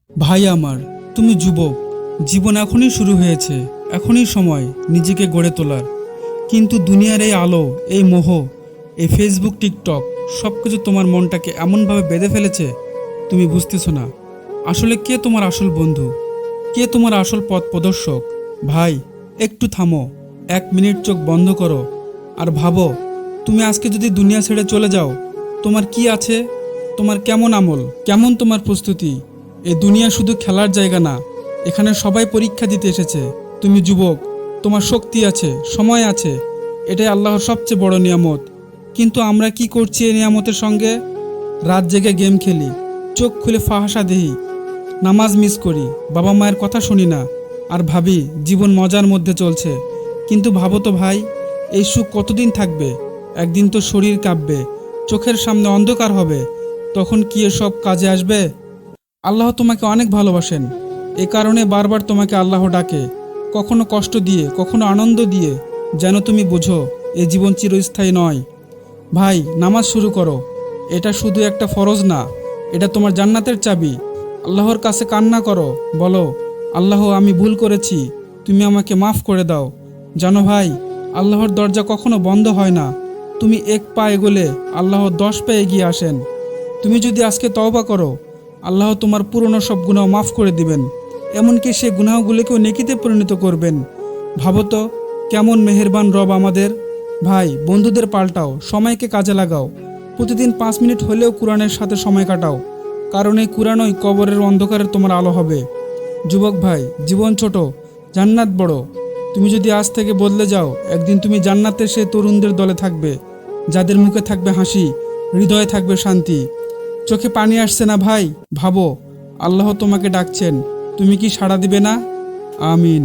ভাই আমার, তুমি যুবক, জীবন এখনই শুরু হয়েছে, এখনই সময় নিজেকে গড়ে তোলার। কিন্তু দুনিয়ার এই আলো, এই মোহ, এই ফেসবুক, টিকটক সব কিছু তোমার মনটাকে এমনভাবে বেঁধে ফেলেছে, তুমি বুঝতেছো না আসলে কে তোমার আসল বন্ধু, কে তোমার আসল পথ প্রদর্শক। ভাই, একটু থামো, 1 মিনিট চোখ বন্ধ করো আর ভাবো, তুমি আজকে যদি দুনিয়া ছেড়ে চলে যাও, তোমার কি আছে? তোমার কেমন আমল, কেমন তোমার প্রস্তুতি? এই দুনিয়া শুধু খেলার জায়গা না, এখানে সবাই পরীক্ষা দিতে এসেছে। তুমি যুবক, তোমার শক্তি আছে, সময় আছে, এটাই আল্লাহর সবচেয়ে বড় নিয়ামত। কিন্তু আমরা কি করছি এই নিয়ামতের সঙ্গে? রাত জেগে গেম খেলি, চোখ খুলে ফাহাসা দেহি, নামাজ মিস করি, বাবা মায়ের কথা শুনি না, আর ভাবি জীবন মজার মধ্যে চলছে। কিন্তু ভাবো তো ভাই, এই সুখ কতদিন থাকবে? একদিন তো শরীর কাঁপবে, চোখের সামনে অন্ধকার হবে, তখন কি এসব কাজে আসবে? আল্লাহ তোমাকে অনেক ভালোবাসেন, এ কারণে বারবার তোমাকে আল্লাহ ডাকে, কখনো কষ্ট দিয়ে, কখনো আনন্দ দিয়ে, যেন তুমি বুঝো এই জীবন চিরস্থায়ী নয়। ভাই, নামাজ শুরু করো, এটা শুধু একটা ফরজ না, এটা তোমার জান্নাতের চাবি। আল্লাহর কাছে কান্না করো, বলো, আল্লাহ আমি ভুল করেছি, তুমি আমাকে মাফ করে দাও। জানো ভাই, আল্লাহর দরজা কখনো বন্ধ হয় না, তুমি এক পা এগোলে আল্লাহ 10 পা এগিয়ে আসেন। তুমি যদি আজকে তওবা করো, আল্লাহ তোমার পুরনো সব গুনাহ মাফ করে দিবেন, এমনকি সে গুনাহগুলোকেও নেকিতে পরিণত করবেন। ভাবো তো, কেমন মেহেরবান রব আমাদের। ভাই, বন্ধুদের পাল্টাও, সময়কে কাজে লাগাও, প্রতিদিন 5 মিনিট হলেও কোরআনের সাথে সময় কাটাও, কারণ এই কোরআনই কবরের অন্ধকারে তোমার আলো হবে। যুবক ভাই, জীবন ছোট, জান্নাত বড়। তুমি যদি আজ থেকে বদলে যাও, একদিন তুমি জান্নাতের সেই তরুণদের দলে থাকবে, যাদের মুখে থাকবে হাসি, হৃদয়ে থাকবে শান্তি। চোখে পানি আসছে না ভাই? ভাবো, আল্লাহ তোমাকে ডাকছেন, তুমি কি সাড়া দিবে না? আমিন।